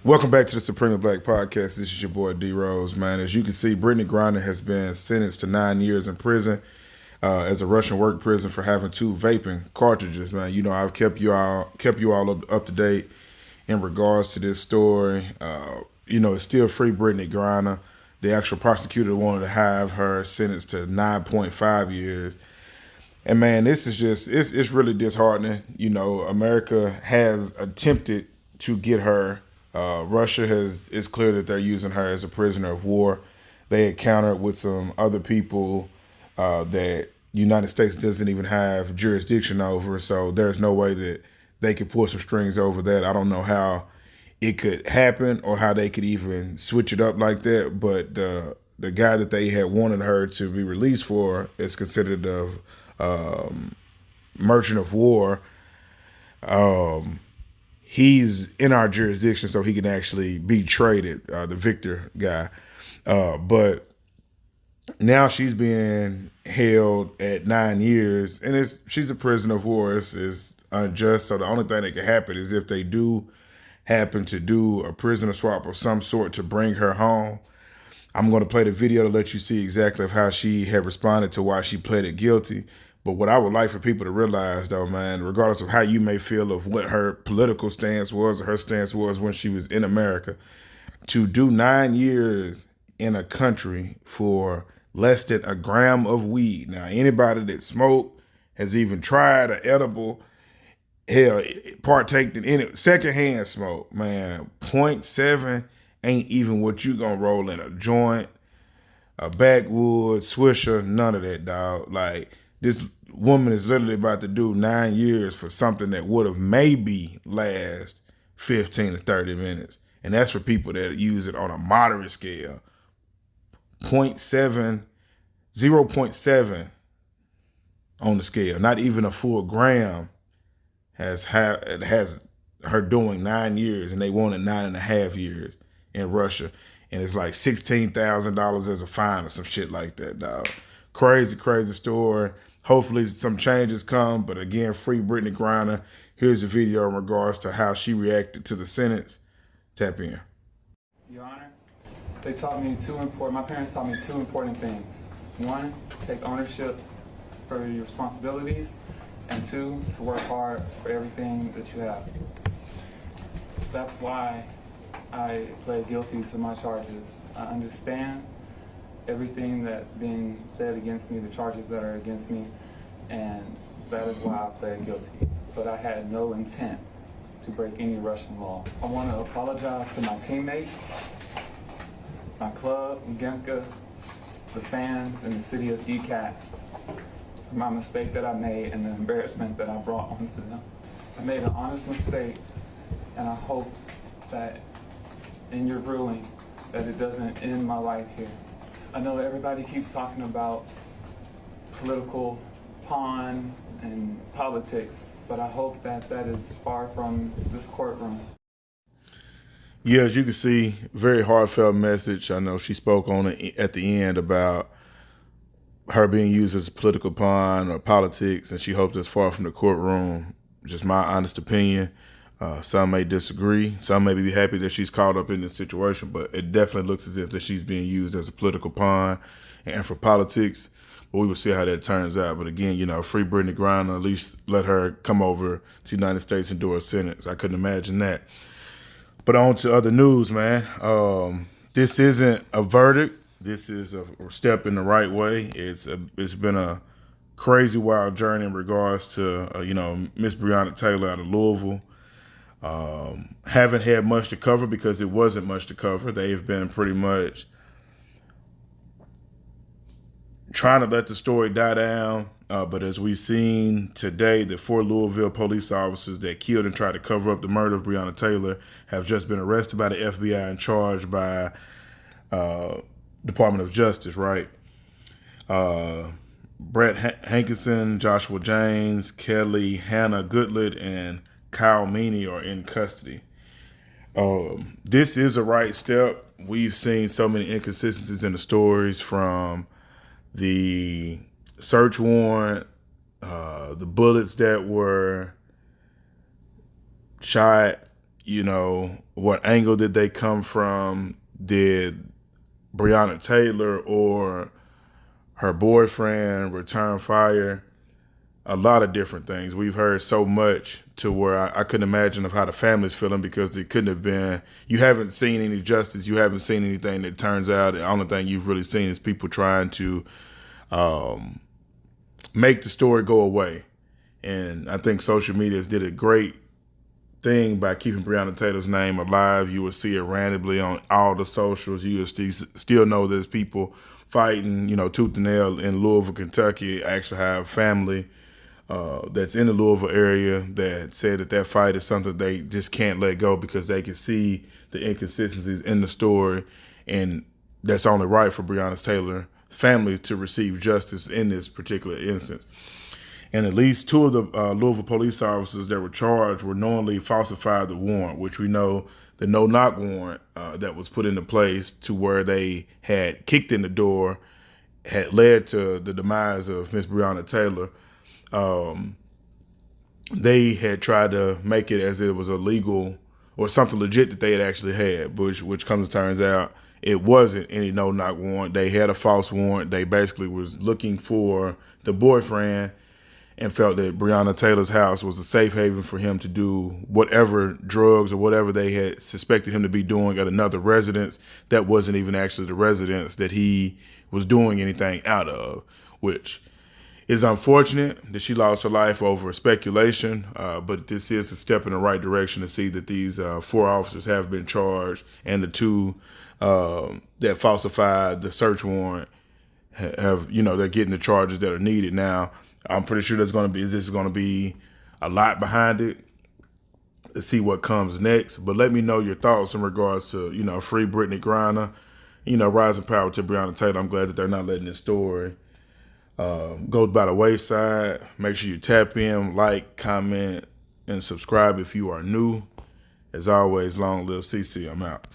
Welcome back to the Supreme Black Podcast. This is your boy D Rose, man. As you can see, Brittney Griner has been sentenced to 9 years in prison as a Russian work prison for having two vaping cartridges, man. You know, I've kept you all up to date in regards to this story. It's still free Brittney Griner. The actual prosecutor wanted to have her sentenced to 9.5 years. And man, this is it's really disheartening. You know, America has attempted to get her. It's clear that they're using her as a prisoner of war. They encountered with some other people that the United States doesn't even have jurisdiction over. So there's no way that they could pull some strings over that. I don't know how it could happen or how they could even switch it up like that. But the guy that they had wanted her to be released for is considered a merchant of war. He's in our jurisdiction, so he can actually be traded, the Victor guy. But now she's being held at 9 years, and she's a prisoner of war. It's unjust. So the only thing that can happen is if they do happen to do a prisoner swap of some sort to bring her home. I'm going to play the video to let you see exactly of how she had responded to why she pleaded guilty. But what I would like for people to realize, though, man, regardless of how you may feel of what her political stance was or her stance was when she was in America, to do 9 years in a country for less than a gram of weed. Now, anybody that smoked, has even tried an edible, hell, partaked in any secondhand smoke, man, point 0.7 ain't even what you gonna roll in a joint, a backwood, swisher, none of that, dog. Like, this woman is literally about to do 9 years for something that would have maybe last 15 to 30 minutes. And that's for people that use it on a moderate scale. 0.7, 0.7 on the scale, not even a full gram has her doing 9 years, and they wanted 9.5 years in Russia. And it's like $16,000 as a fine or some shit like that, dog. Crazy, crazy story. Hopefully some changes come, but again, free Brittney Griner. Here's the video in regards to how she reacted to the sentence. Tap in. Your Honor, my parents taught me two important things. One, take ownership for your responsibilities, and two, to work hard for everything that you have. That's why I pled guilty to my charges. I understand everything that's being said against me, the charges that are against me, and that is why I pled guilty. But I had no intent to break any Russian law. I want to apologize to my teammates, my club, Gemka, the fans, and the city of ECAT for my mistake that I made and the embarrassment that I brought onto them. I made an honest mistake, and I hope that in your ruling that it doesn't end my life here. I know everybody keeps talking about political pawn and politics, but I hope that that is far from this courtroom. Yeah, as you can see, very heartfelt message. I know she spoke on it at the end about her being used as a political pawn or politics, and she hopes it's far from the courtroom. Just my honest opinion. Some may disagree. Some may be happy that she's caught up in this situation, but it definitely looks as if that she's being used as a political pawn and for politics. But we will see how that turns out. But again, free Brittney Griner, at least let her come over to the United States and do a sentence. I couldn't imagine that. But on to other news, man. This isn't a verdict. This is a step in the right way. It's been a crazy, wild journey in regards to, Miss Breonna Taylor out of Louisville. Haven't had much to cover because it wasn't much to cover. They've been pretty much trying to let the story die down. But as we've seen today, the 4 Louisville police officers that killed and tried to cover up the murder of Breonna Taylor have just been arrested by the FBI and charged by Department of Justice, right? Brett Hankinson, Joshua James, Kelly, Hannah Goodlett, and Kyle Meany are in custody. This is a right step. We've seen so many inconsistencies in the stories, from the search warrant, the bullets that were shot, what angle did they come from? Did Breonna Taylor or her boyfriend return fire? A lot of different things. We've heard so much to where I couldn't imagine of how the family's feeling, because it couldn't have been, you haven't seen any justice. You haven't seen anything that turns out. The only thing you've really seen is people trying to make the story go away. And I think social media has did a great thing by keeping Breonna Taylor's name alive. You will see it randomly on all the socials. You will still know there's people fighting, tooth and nail in Louisville, Kentucky. I actually have family that's in the Louisville area that said that fight is something they just can't let go, because they can see the inconsistencies in the story, and that's only right for Breonna Taylor's family to receive justice in this particular instance. And at least two of the Louisville police officers that were charged were knowingly falsified the warrant, which we know the no-knock warrant that was put into place to where they had kicked in the door had led to the demise of Miss Breonna Taylor. They had tried to make it as it was illegal or something legit that they had actually had, which turns out it wasn't any no-knock warrant. They had a false warrant. They basically was looking for the boyfriend and felt that Breonna Taylor's house was a safe haven for him to do whatever drugs or whatever they had suspected him to be doing at another residence that wasn't even actually the residence that he was doing anything out of, which is unfortunate that she lost her life over speculation, but this is a step in the right direction to see that these 4 officers have been charged, and the 2 that falsified the search warrant have, they're getting the charges that are needed now. I'm pretty sure this is going to be a lot behind it to see what comes next. But let me know your thoughts in regards to, free Brittney Griner, rising power to Breonna Taylor. I'm glad that they're not letting this story go by the wayside. Make sure you tap in, like, comment, and subscribe if you are new. As always, long live CC. I'm out.